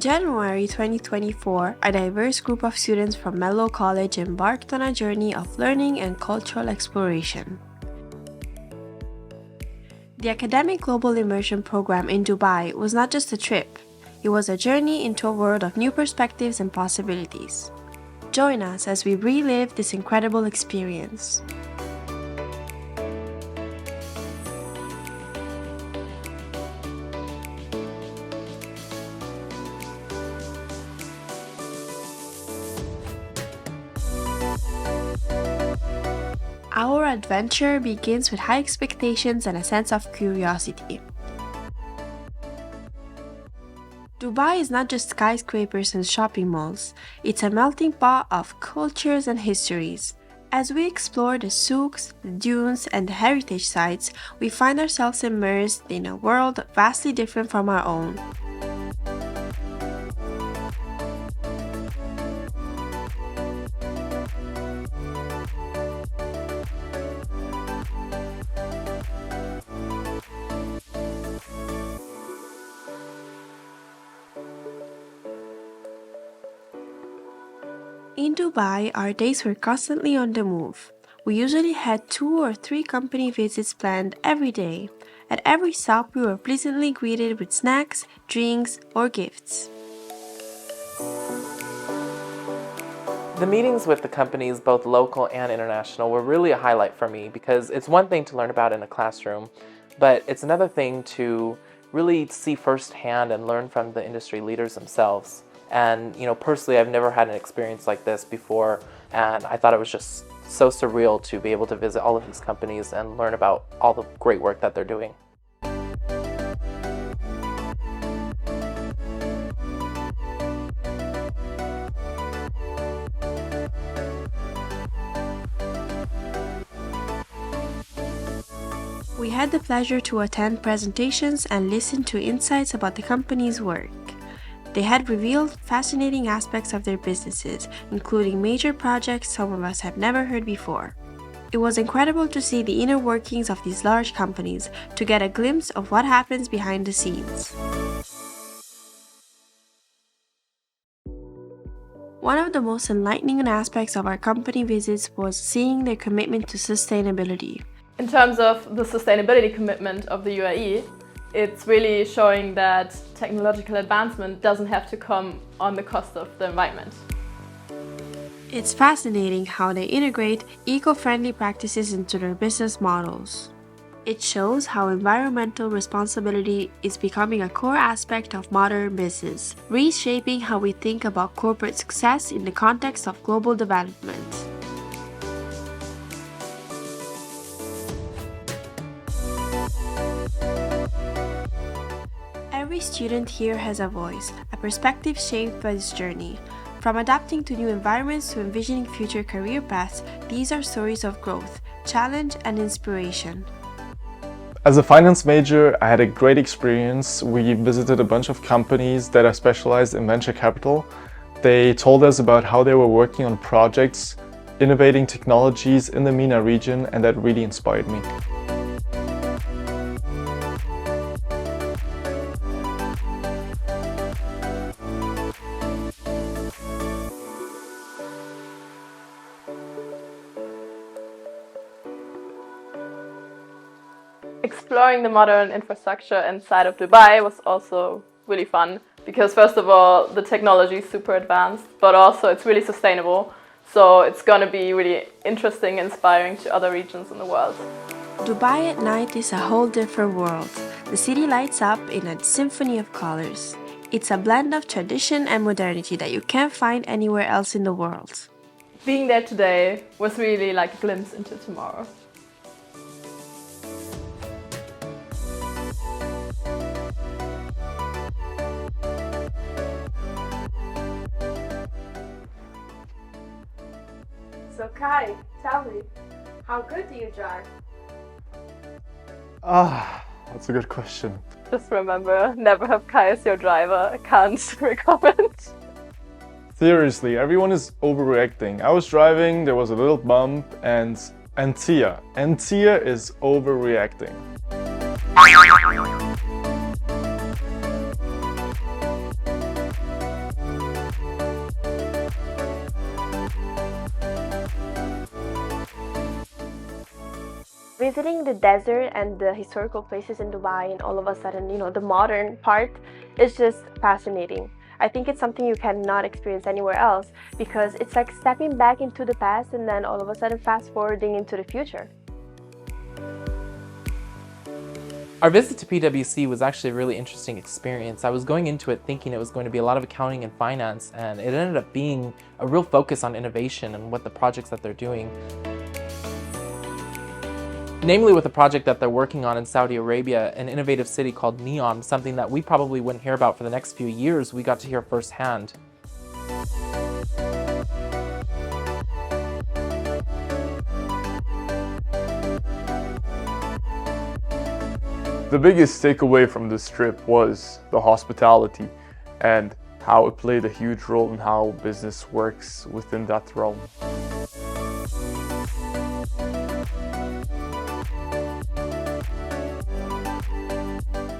In January 2024, a diverse group of students from Menlo College embarked on a journey of learning and cultural exploration. The academic global immersion program in Dubai was not just a trip, it was a journey into a world of new perspectives and possibilities. Join us as we relive this incredible experience. Our adventure begins with high expectations and a sense of curiosity. Dubai is not just skyscrapers and shopping malls, it's a melting pot of cultures and histories. As we explore the souks, the dunes, and the heritage sites, we find ourselves immersed in a world vastly different from our own. In Dubai, our days were constantly on the move. We usually had 2 or 3 company visits planned every day. At every stop, we were pleasantly greeted with snacks, drinks, or gifts. The meetings with the companies, both local and international, were really a highlight for me because it's one thing to learn about in a classroom, but it's another thing to really see firsthand and learn from the industry leaders themselves. And personally, I've never had an experience like this before, and I thought it was just so surreal to be able to visit all of these companies and learn about all the great work that they're doing. We had the pleasure to attend presentations and listen to insights about the company's work. They had revealed fascinating aspects of their businesses, including major projects some of us have never heard before. It was incredible to see the inner workings of these large companies, to get a glimpse of what happens behind the scenes. One of the most enlightening aspects of our company visits was seeing their commitment to sustainability. In terms of the sustainability commitment of the UAE, it's really showing that technological advancement doesn't have to come on the cost of the environment. It's fascinating how they integrate eco-friendly practices into their business models. It shows how environmental responsibility is becoming a core aspect of modern business, reshaping how we think about corporate success in the context of global development. Every student here has a voice, a perspective shaped by this journey. From adapting to new environments to envisioning future career paths, these are stories of growth, challenge, and inspiration. As a finance major, I had a great experience. We visited a bunch of companies that are specialized in venture capital. They told us about how they were working on projects, innovating technologies in the MENA region, and that really inspired me. Exploring the modern infrastructure inside of Dubai was also really fun because first of all, the technology is super advanced, but also it's really sustainable. So it's going to be really interesting, inspiring to other regions in the world. Dubai at night is a whole different world. The city lights up in a symphony of colors. It's a blend of tradition and modernity that you can't find anywhere else in the world. Being there today was really like a glimpse into tomorrow. So Kai, tell me, how good do you drive? That's a good question. Just remember, never have Kai as your driver. I can't recommend. Seriously, everyone is overreacting. I was driving, there was a little bump, and Tia is overreacting. Visiting the desert and the historical places in Dubai, and all of a sudden, the modern part is just fascinating. I think it's something you cannot experience anywhere else because it's like stepping back into the past and then all of a sudden fast forwarding into the future. Our visit to PwC was actually a really interesting experience. I was going into it thinking it was going to be a lot of accounting and finance, and it ended up being a real focus on innovation and what the projects that they're doing. Namely with a project that they're working on in Saudi Arabia, an innovative city called Neom, something that we probably wouldn't hear about for the next few years, we got to hear firsthand. The biggest takeaway from this trip was the hospitality and how it played a huge role in how business works within that realm.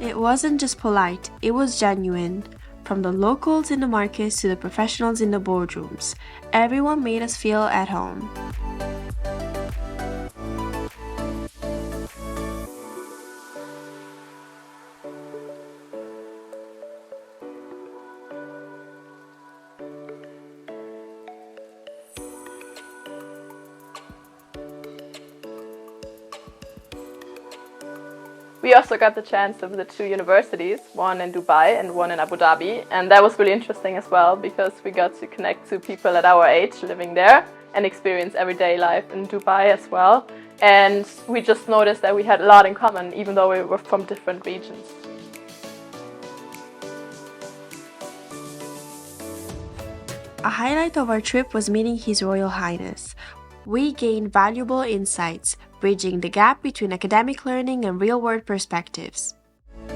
It wasn't just polite, it was genuine. From the locals in the markets to the professionals in the boardrooms, everyone made us feel at home. We also got the chance to visit 2 universities, one in Dubai and one in Abu Dhabi, and that was really interesting as well because we got to connect to people at our age living there and experience everyday life in Dubai as well. And we just noticed that we had a lot in common even though we were from different regions. A highlight of our trip was meeting His Royal Highness. We gained valuable insights, bridging the gap between academic learning and real-world perspectives.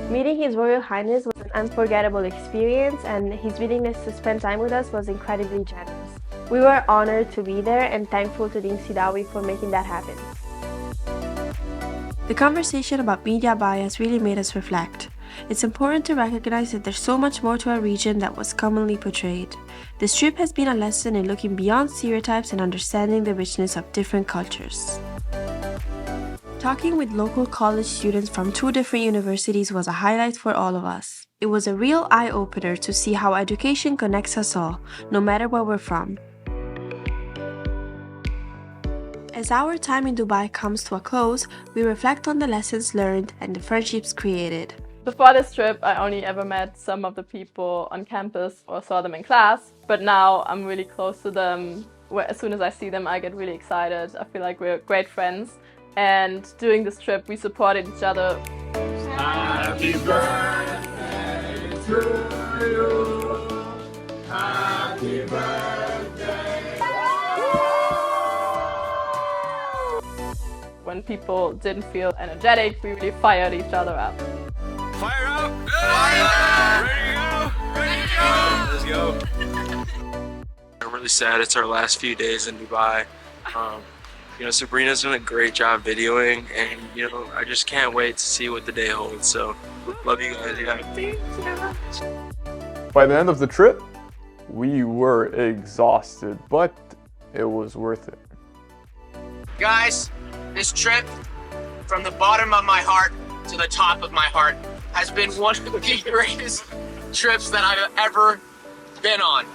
Meeting His Royal Highness was an unforgettable experience, and his willingness to spend time with us was incredibly generous. We were honored to be there and thankful to Dean Sidawi for making that happen. The conversation about media bias really made us reflect. It's important to recognize that there's so much more to our region that was commonly portrayed. This trip has been a lesson in looking beyond stereotypes and understanding the richness of different cultures. Talking with local college students from 2 different universities was a highlight for all of us. It was a real eye-opener to see how education connects us all, no matter where we're from. As our time in Dubai comes to a close, we reflect on the lessons learned and the friendships created. Before this trip, I only ever met some of the people on campus or saw them in class, but now I'm really close to them. As soon as I see them, I get really excited. I feel like we're great friends, and during this trip, we supported each other. Happy birthday to you. Happy birthday. When people didn't feel energetic, we really fired each other up. Fire up! Fire up! Ready to go! Ready to go! Let's go! I'm really sad it's our last few days in Dubai. Sabrina's done a great job videoing, and I just can't wait to see what the day holds. So, love you guys. Yeah. By the end of the trip, we were exhausted, but it was worth it. Guys, this trip, from the bottom of my heart to the top of my heart, has been one of the greatest trips that I've ever been on.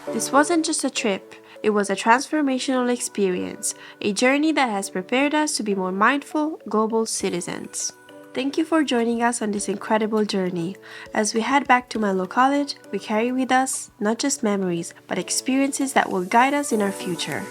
This wasn't just a trip, it was a transformational experience, a journey that has prepared us to be more mindful, global citizens. Thank you for joining us on this incredible journey. As we head back to Menlo College, we carry with us not just memories, but experiences that will guide us in our future.